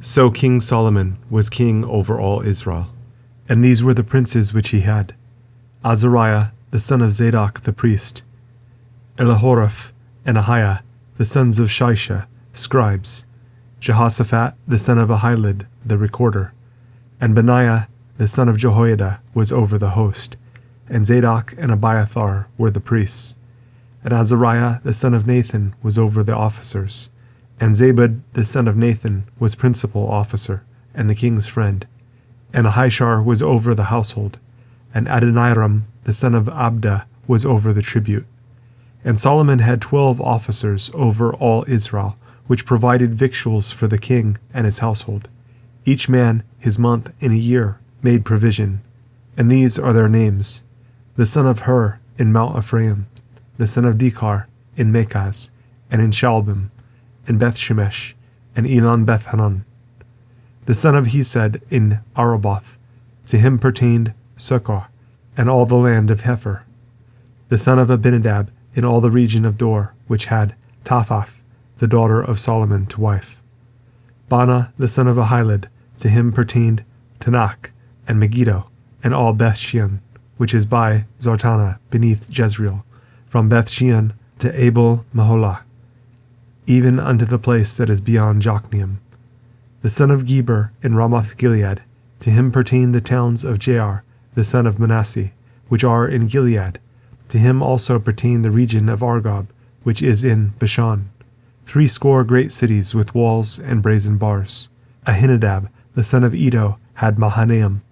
So King Solomon was king over all Israel. And these were the princes which he had: Azariah the son of Zadok the priest, Elihoreph and Ahiah the sons of Shisha, scribes, Jehoshaphat the son of Ahilud the recorder, and Benaiah the son of Jehoiada was over the host, and Zadok and Abiathar were the priests, and Azariah the son of Nathan was over the officers, and Zabud the son of Nathan was principal officer, and the king's friend, and Ahishar was over the household, and Adoniram the son of Abda was over the tribute. And Solomon had 12 officers over all Israel, which provided victuals for the king and his household. Each man his month in a year made provision. And these are their names: the son of Hur in Mount Ephraim, the son of Dekar in Makaz, and in Shalbim, and Bethshemesh, and Elon Bethhanan, the son of Hesed in Araboth. To him pertained Succoth, and all the land of Hepher, the son of Abinadab in all the region of Dor, which had Taphath, the daughter of Solomon, to wife. Bana, the son of Ahilud, to him pertained Tanakh, and Megiddo, and all Bethshean, which is by Zartana, beneath Jezreel, from Bethshean to Abel Maholah, even unto the place that is beyond Jokneam. The son of Geber in Ramoth Gilead, to him pertained the towns of Jair, the son of Manasseh, which are in Gilead. To him also pertained the region of Argob, which is in Bashan, 80 great cities with walls and brazen bars. Ahinadab, the son of Edo, had Mahanaim.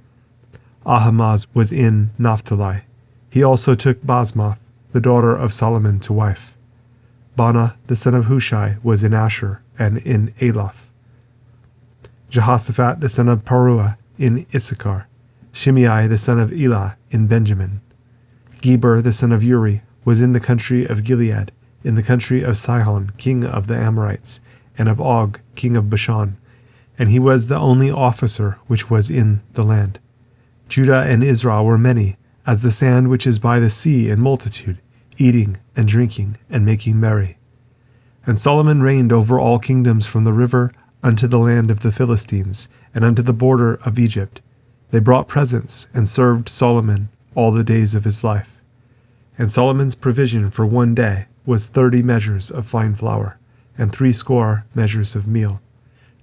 Ahimaaz was in Naphtali. He also took Basmath, the daughter of Solomon, to wife. Bana, the son of Hushai, was in Asher and in Aloth. Jehoshaphat, the son of Paruah, in Issachar. Shimei, the son of Elah, in Benjamin. Geber, the son of Uri, was in the country of Gilead, in the country of Sihon, king of the Amorites, and of Og, king of Bashan, and he was the only officer which was in the land. Judah and Israel were many, as the sand which is by the sea in multitude, eating and drinking and making merry. And Solomon reigned over all kingdoms from the river unto the land of the Philistines, and unto the border of Egypt. They brought presents and served Solomon all the days of his life. And Solomon's provision for one day was 30 measures of fine flour, and 80 measures of meal,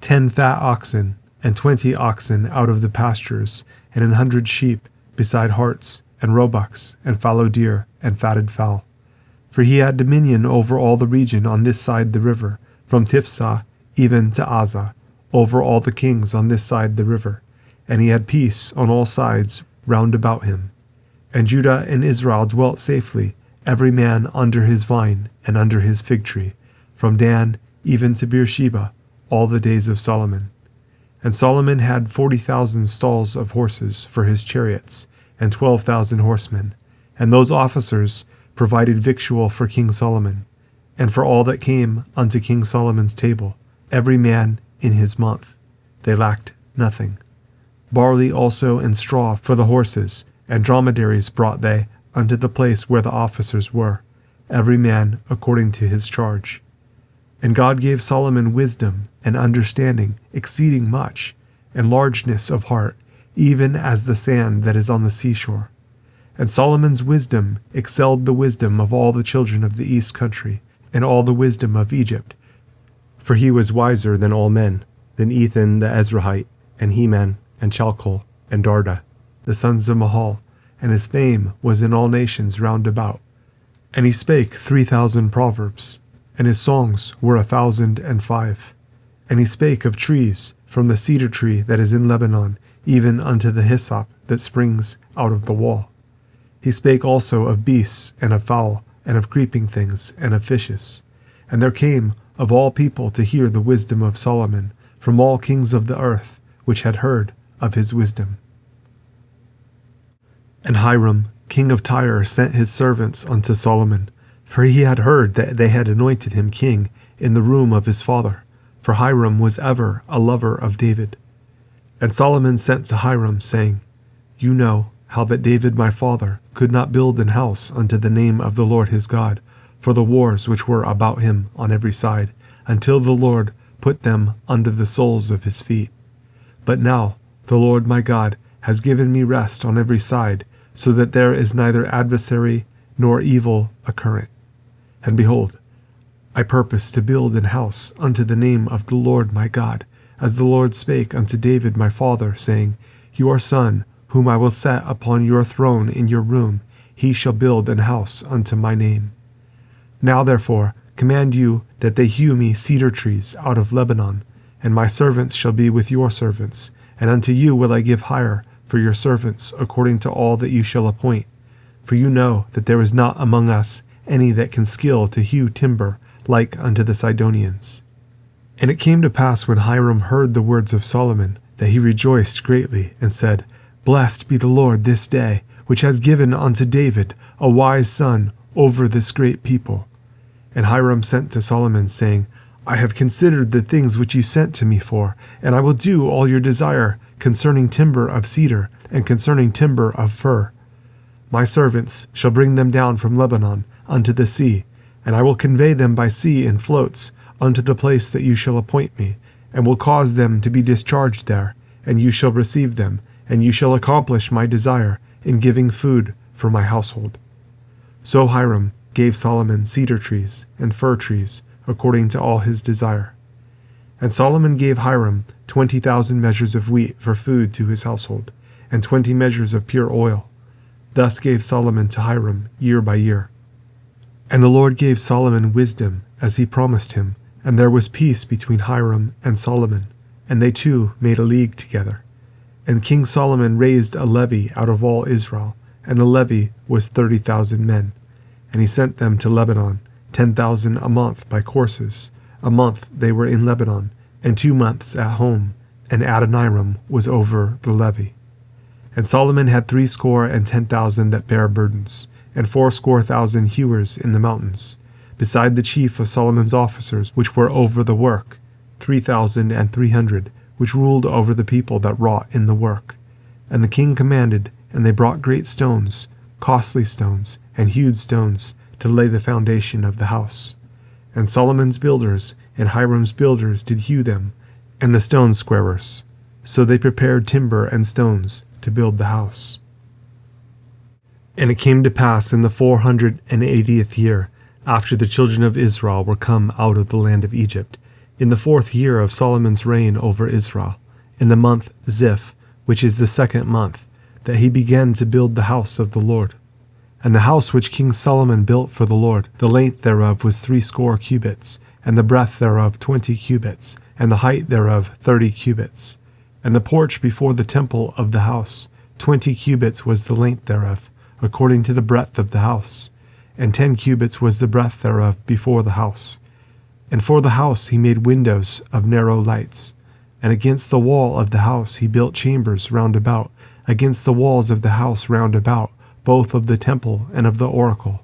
10 fat oxen, and 20 oxen out of the pastures, and 100 sheep, beside harts, and roebucks, and fallow deer, and fatted fowl. For he had dominion over all the region on this side the river, from Tiphsah even to Azah, over all the kings on this side the river, and he had peace on all sides round about him. And Judah and Israel dwelt safely, every man under his vine and under his fig tree, from Dan even to Beersheba, all the days of Solomon. And Solomon had 40,000 stalls of horses for his chariots, and 12,000 horsemen, and those officers provided victual for King Solomon, and for all that came unto King Solomon's table, every man in his month. They lacked nothing. Barley also and straw for the horses, and dromedaries brought they unto the place where the officers were, every man according to his charge. And God gave Solomon wisdom and understanding exceeding much, and largeness of heart, even as the sand that is on the seashore. And Solomon's wisdom excelled the wisdom of all the children of the east country, and all the wisdom of Egypt. For he was wiser than all men, than Ethan the Ezrahite, and Heman, and Chalcol, and Darda, the sons of Mahol, and his fame was in all nations round about. And he spake 3,000 proverbs, and his songs were 1,005. And he spake of trees, from the cedar tree that is in Lebanon, even unto the hyssop that springs out of the wall. He spake also of beasts, and of fowl, and of creeping things, and of fishes. And there came of all people to hear the wisdom of Solomon, from all kings of the earth, which had heard of his wisdom. And Hiram, king of Tyre, sent his servants unto Solomon, for he had heard that they had anointed him king in the room of his father, for Hiram was ever a lover of David. And Solomon sent to Hiram, saying, You know how that David my father could not build an house unto the name of the Lord his God, for the wars which were about him on every side, until the Lord put them under the soles of his feet. But now the Lord my God has given me rest on every side, so that there is neither adversary nor evil occurrent. And behold, I purpose to build an house unto the name of the Lord my God, as the Lord spake unto David my father, saying, Your son, whom I will set upon your throne in your room, he shall build an house unto my name. Now therefore command you that they hew me cedar trees out of Lebanon, and my servants shall be with your servants, and unto you will I give hire for your servants according to all that you shall appoint. For you know that there is not among us any that can skill to hew timber like unto the Sidonians. And it came to pass when Hiram heard the words of Solomon, that he rejoiced greatly, and said, Blessed be the Lord this day, which has given unto David a wise son over this great people. And Hiram sent to Solomon, saying, I have considered the things which you sent to me for, and I will do all your desire concerning timber of cedar, and concerning timber of fir. My servants shall bring them down from Lebanon unto the sea, and I will convey them by sea in floats unto the place that you shall appoint me, and will cause them to be discharged there, and you shall receive them, and you shall accomplish my desire in giving food for my household. So Hiram gave Solomon cedar trees and fir trees, according to all his desire. And Solomon gave Hiram 20,000 measures of wheat for food to his household, and 20 measures of pure oil. Thus gave Solomon to Hiram year by year. And the Lord gave Solomon wisdom, as he promised him, and there was peace between Hiram and Solomon, and they two made a league together. And King Solomon raised a levy out of all Israel, and the levy was 30,000 men. And he sent them to Lebanon, 10,000 a month by courses. A month they were in Lebanon, and 2 months at home, and Adoniram was over the levy. And Solomon had 70,000 that bare burdens, and 80,000 hewers in the mountains, beside the chief of Solomon's officers which were over the work, 3,300, which ruled over the people that wrought in the work. And the king commanded, and they brought great stones, costly stones, and hewed stones, to lay the foundation of the house. And Solomon's builders and Hiram's builders did hew them, and the stone squarers. So they prepared timber and stones to build the house. And it came to pass in the 480th year, after the children of Israel were come out of the land of Egypt, in the 4th year of Solomon's reign over Israel, in the month Ziph, which is the 2nd month, that he began to build the house of the Lord. And the house which King Solomon built for the Lord, the length thereof was 80 cubits, and the breadth thereof 20 cubits, and the height thereof 30 cubits. And the porch before the temple of the house, 20 cubits was the length thereof, according to the breadth of the house, and 10 cubits was the breadth thereof before the house. And for the house he made windows of narrow lights. And against the wall of the house he built chambers round about, against the walls of the house round about, both of the temple and of the oracle.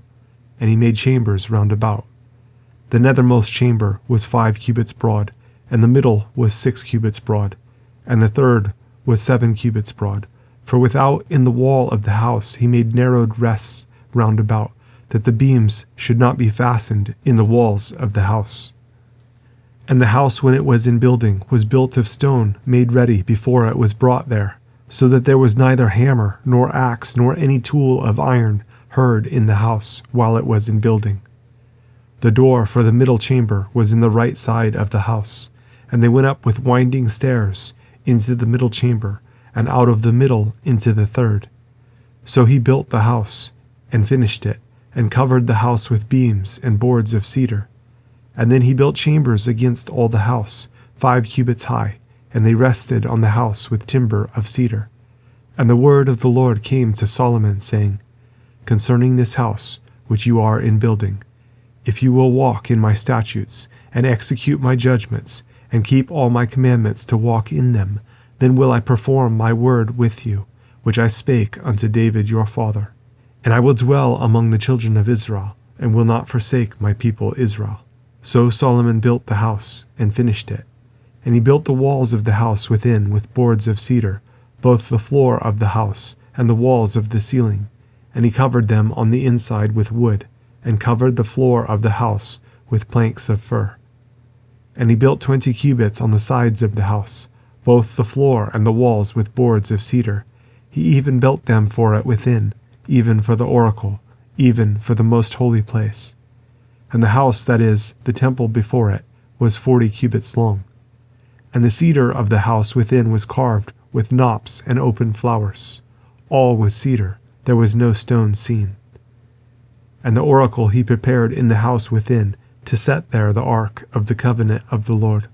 And he made chambers round about. The nethermost chamber was 5 cubits broad, and the middle was 6 cubits broad, and the third was 7 cubits broad. For without in the wall of the house he made narrowed rests round about, that the beams should not be fastened in the walls of the house. And the house, when it was in building, was built of stone made ready before it was brought there, so that there was neither hammer, nor axe, nor any tool of iron heard in the house while it was in building. The door for the middle chamber was in the right side of the house, and they went up with winding stairs into the middle chamber, and out of the middle into the third. So he built the house, and finished it, and covered the house with beams and boards of cedar. And then he built chambers against all the house, 5 cubits high, and they rested on the house with timber of cedar. And the word of the Lord came to Solomon, saying, Concerning this house which you are in building, if you will walk in my statutes, and execute my judgments, and keep all my commandments to walk in them, then will I perform my word with you, which I spake unto David your father. And I will dwell among the children of Israel, and will not forsake my people Israel. So Solomon built the house, and finished it. And he built the walls of the house within with boards of cedar, both the floor of the house, and the walls of the ceiling. And he covered them on the inside with wood, and covered the floor of the house with planks of fir. And he built 20 cubits on the sides of the house, both the floor and the walls with boards of cedar. He even built them for it within, even for the oracle, even for the most holy place. And the house, that is, the temple before it, was 40 cubits long. And the cedar of the house within was carved with knops and open flowers. All was cedar, there was no stone seen. And the oracle he prepared in the house within, to set there the ark of the covenant of the Lord.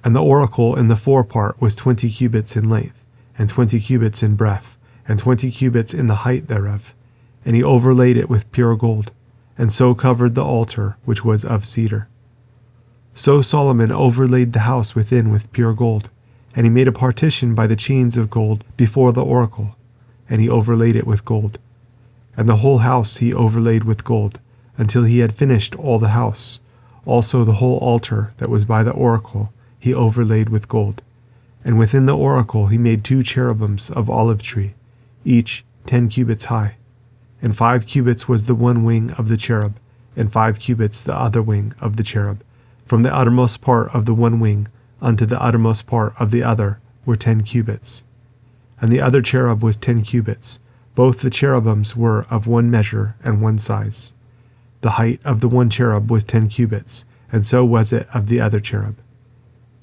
And the oracle in the forepart was 20 cubits in length, and 20 cubits in breadth, and 20 cubits in the height thereof. And he overlaid it with pure gold, and so covered the altar which was of cedar. So Solomon overlaid the house within with pure gold, and he made a partition by the chains of gold before the oracle, and he overlaid it with gold. And the whole house he overlaid with gold, until he had finished all the house. Also the whole altar that was by the oracle he overlaid with gold. And within the oracle he made 2 cherubims of olive tree, each 10 cubits high. And 5 cubits was the one wing of the cherub, and 5 cubits the other wing of the cherub. From the uttermost part of the one wing unto the uttermost part of the other were 10 cubits. And the other cherub was 10 cubits. Both the cherubims were of one measure and one size. The height of the one cherub was 10 cubits, and so was it of the other cherub.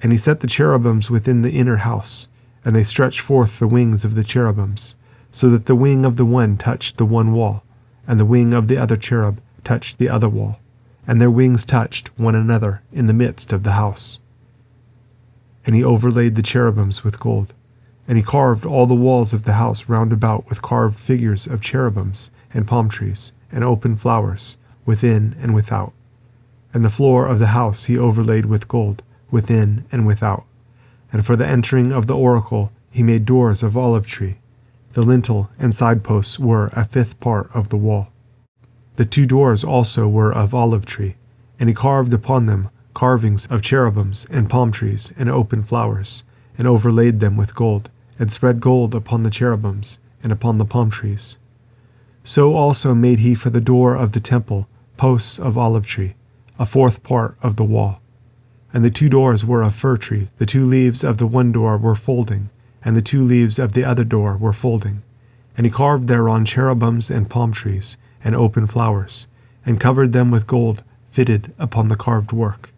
And he set the cherubims within the inner house, and they stretched forth the wings of the cherubims, so that the wing of the one touched the one wall, and the wing of the other cherub touched the other wall, and their wings touched one another in the midst of the house. And he overlaid the cherubims with gold, and he carved all the walls of the house round about with carved figures of cherubims and palm trees and open flowers, within and without. And the floor of the house he overlaid with gold, within and without. And for the entering of the oracle he made doors of olive tree. The lintel and side posts were a 5th part of the wall. The 2 doors also were of olive tree, and he carved upon them carvings of cherubims and palm trees and open flowers, and overlaid them with gold, and spread gold upon the cherubims and upon the palm trees. So also made he for the door of the temple posts of olive tree, a 4th part of the wall. And the 2 doors were of fir tree. The 2 leaves of the one door were folding, and the 2 leaves of the other door were folding. And he carved thereon cherubims and palm trees and open flowers, and covered them with gold fitted upon the carved work.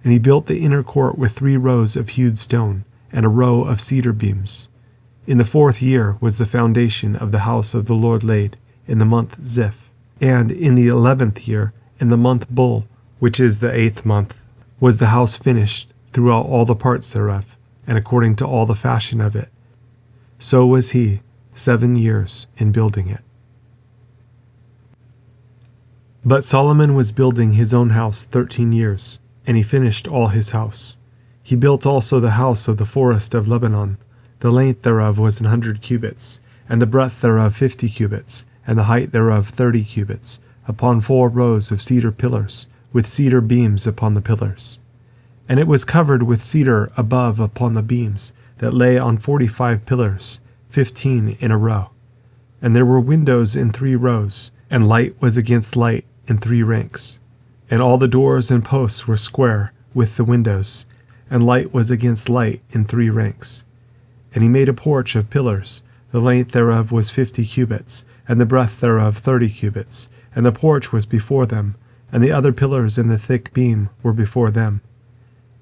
And he built the inner court with 3 rows of hewed stone, and a row of cedar beams. In the 4th year was the foundation of the house of the Lord laid, in the month Ziph. And in the 11th year, in the month Bul, which is the 8th month, was the house finished throughout all the parts thereof, and according to all the fashion of it. So was he 7 years in building it. But Solomon was building his own house 13 years, and he finished all his house. He built also the house of the forest of Lebanon. The length thereof was 100 cubits, and the breadth thereof 50 cubits, and the height thereof 30 cubits, upon 4 rows of cedar pillars, with cedar beams upon the pillars. And it was covered with cedar above upon the beams, that lay on 45 pillars, 15 in a row. And there were windows in 3 rows, and light was against light in 3 ranks. And all the doors and posts were square with the windows, and light was against light in 3 ranks. And he made a porch of pillars. The length thereof was 50 cubits, and the breadth thereof 30 cubits, and the porch was before them, and the other pillars in the thick beam were before them.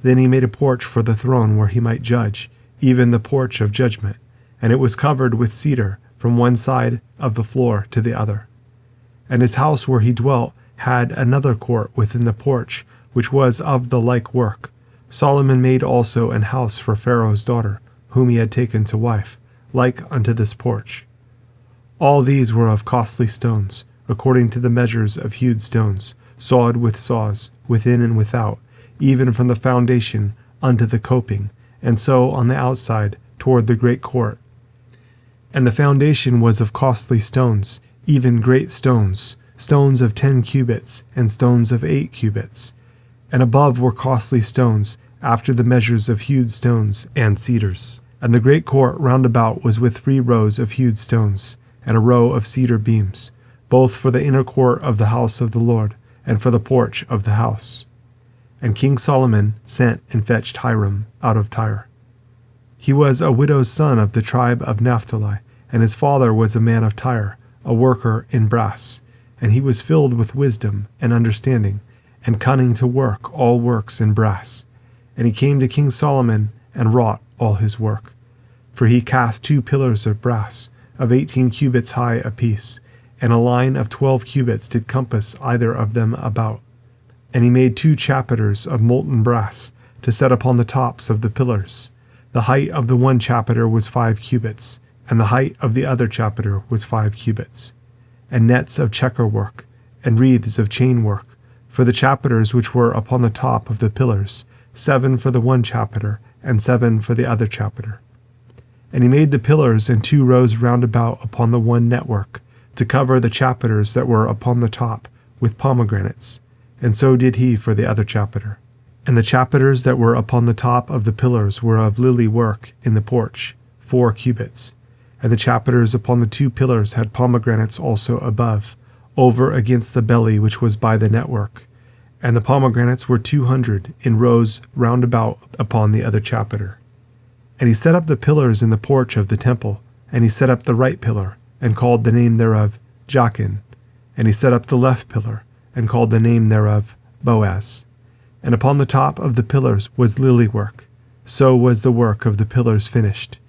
Then he made a porch for the throne where he might judge, even the porch of judgment, and it was covered with cedar from one side of the floor to the other. And his house where he dwelt had another court within the porch, which was of the like work. Solomon made also an house for Pharaoh's daughter, whom he had taken to wife, like unto this porch. All these were of costly stones, according to the measures of hewed stones, sawed with saws, within and without, even from the foundation unto the coping, and so on the outside toward the great court. And the foundation was of costly stones, even great stones, stones of 10 cubits, and stones of 8 cubits. And above were costly stones, after the measures of hewed stones and cedars. And the great court round about was with 3 rows of hewed stones, and a row of cedar beams, both for the inner court of the house of the Lord, and for the porch of the house. And King Solomon sent and fetched Hiram out of Tyre. He was a widow's son of the tribe of Naphtali, and his father was a man of Tyre, a worker in brass. And he was filled with wisdom and understanding, and cunning to work all works in brass. And he came to King Solomon and wrought all his work. For he cast 2 pillars of brass, of 18 cubits high apiece, and a line of 12 cubits did compass either of them about. And he made 2 chapiters of molten brass, to set upon the tops of the pillars. The height of the one chapiter was 5 cubits, and the height of the other chapiter was 5 cubits. And nets of checker work, and wreaths of chain work, for the chapiters which were upon the top of the pillars, 7 for the one chapiter, and 7 for the other chapiter. And he made the pillars in 2 rows round about upon the one network, to cover the chapiters that were upon the top with pomegranates, and so did he for the other chapiter. And the chapiters that were upon the top of the pillars were of lily work in the porch, 4 cubits. And the chapiters upon the 2 pillars had pomegranates also above, over against the belly which was by the network. And the pomegranates were 200 in rows round about upon the other chapiter. And he set up the pillars in the porch of the temple, and he set up the right pillar, and called the name thereof Jachin. And he set up the left pillar, and called the name thereof Boaz. And upon the top of the pillars was lily work. So was the work of the pillars finished.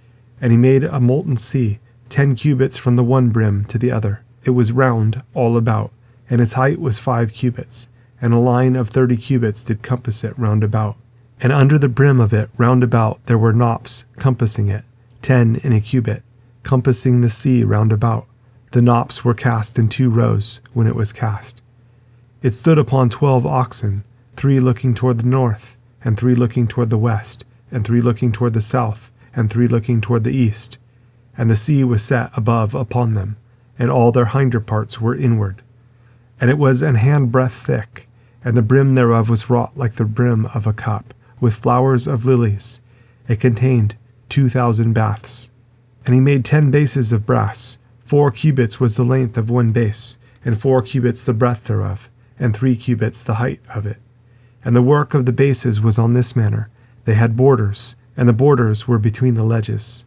And he made a molten sea, 10 cubits from the one brim to the other. It was round all about, and its height was 5 cubits, and a line of 30 cubits did compass it round about. And under the brim of it round about there were knops compassing it, 10 in a cubit, compassing the sea round about. The knops were cast in 2 rows when it was cast. It stood upon 12 oxen, 3 looking toward the north, and 3 looking toward the west, and 3 looking toward the south, and 3 looking toward the east. And the sea was set above upon them, and all their hinder parts were inward. And it was an handbreadth thick, and the brim thereof was wrought like the brim of a cup, with flowers of lilies. It contained 2,000 baths. And he made 10 bases of brass. 4 cubits was the length of one base, and 4 cubits the breadth thereof, and 3 cubits the height of it. And the work of the bases was on this manner. They had borders, and the borders were between the ledges.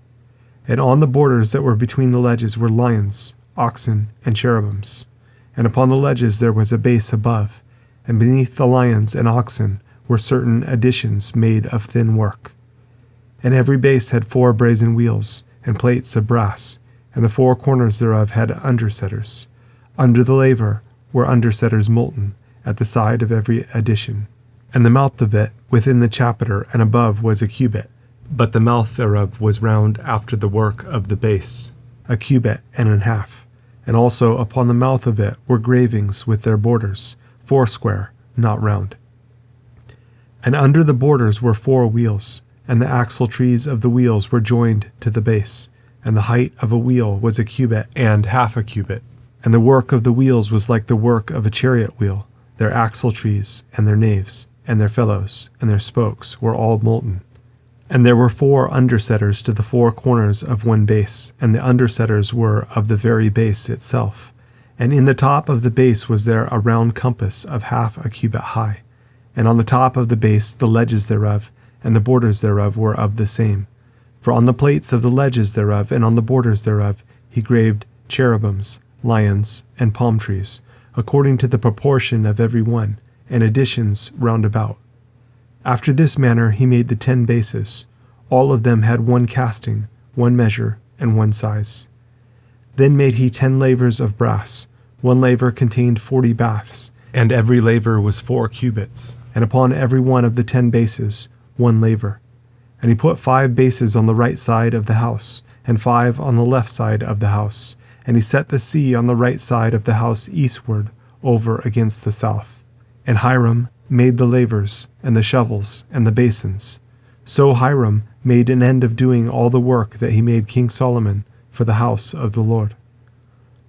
And on the borders that were between the ledges were lions, oxen, and cherubims. And upon the ledges there was a base above, and beneath the lions and oxen were certain additions made of thin work. And every base had 4 brazen wheels, and plates of brass, and the 4 corners thereof had undersetters. Under the laver were undersetters molten, at the side of every addition. And the mouth of it within the chapiter and above was a cubit, but the mouth thereof was round after the work of the base, a cubit and an half. And also upon the mouth of it were gravings with their borders, 4 square, not round. And under the borders were 4 wheels, and the axle trees of the wheels were joined to the base, and the height of a wheel was a cubit and half a cubit. And the work of the wheels was like the work of a chariot wheel. Their axle trees, and their naves, and their felloes, and their spokes were all molten. And there were 4 undersetters to the 4 corners of one base, and the undersetters were of the very base itself. And in the top of the base was there a round compass of half a cubit high. And on the top of the base the ledges thereof, and the borders thereof were of the same. For on the plates of the ledges thereof, and on the borders thereof, he graved cherubims, lions, and palm trees, according to the proportion of every one, and additions round about. After this manner he made the 10 bases. All of them had 1 casting, 1 measure, and 1 size. Then made he 10 lavers of brass. 1 laver contained 40 baths, and every laver was 4 cubits, and upon every one of the 10 bases 1 laver. And he put 5 bases on the right side of the house, and 5 on the left side of the house. And he set the sea on the right side of the house eastward, over against the south. And Hiram made the lavers, and the shovels, and the basins. So Hiram made an end of doing all the work that he made King Solomon for the house of the Lord.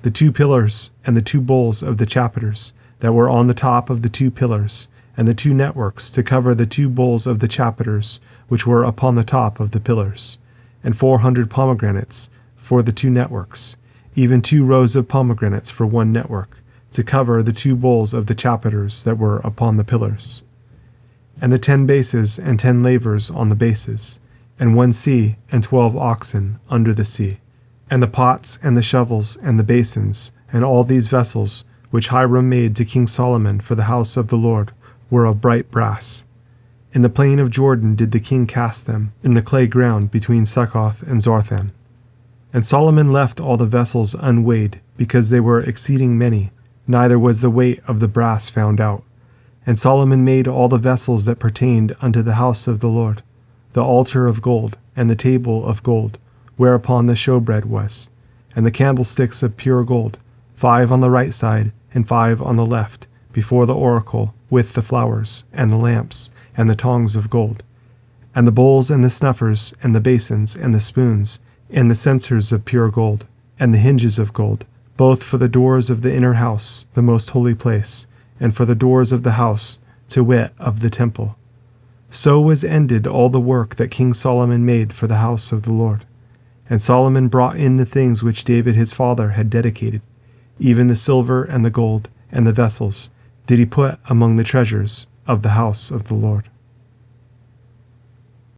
The 2 pillars, and the 2 bowls of the chapiters that were on the top of the 2 pillars, and the 2 networks to cover the 2 bowls of the chapiters which were upon the top of the pillars, and 400 pomegranates for the 2 networks, even 2 rows of pomegranates for 1 network, to cover the 2 bowls of the chapiters that were upon the pillars. and the 10 bases and 10 lavers on the bases, and 1 sea and 12 oxen under the sea, and the pots and the shovels and the basins, and all these vessels which Hiram made to King Solomon for the house of the Lord were of bright brass. In the plain of Jordan did the king cast them, in the clay ground between Succoth and Zarthan. And Solomon left all the vessels unweighed, because they were exceeding many, neither was the weight of the brass found out. And Solomon made all the vessels that pertained unto the house of the Lord, the altar of gold, and the table of gold, whereupon the showbread was, and the candlesticks of pure gold, 5 on the right side, and 5 on the left, before the oracle, with the flowers, and the lamps, and the tongs of gold, and the bowls, and the snuffers, and the basins, and the spoons, and the censers of pure gold, and the hinges of gold, both for the doors of the inner house, the most holy place, and for the doors of the house, to wit, of the temple. So was ended all the work that King Solomon made for the house of the Lord. And Solomon brought in the things which David his father had dedicated, even the silver and the gold, and the vessels, did he put among the treasures of the house of the Lord.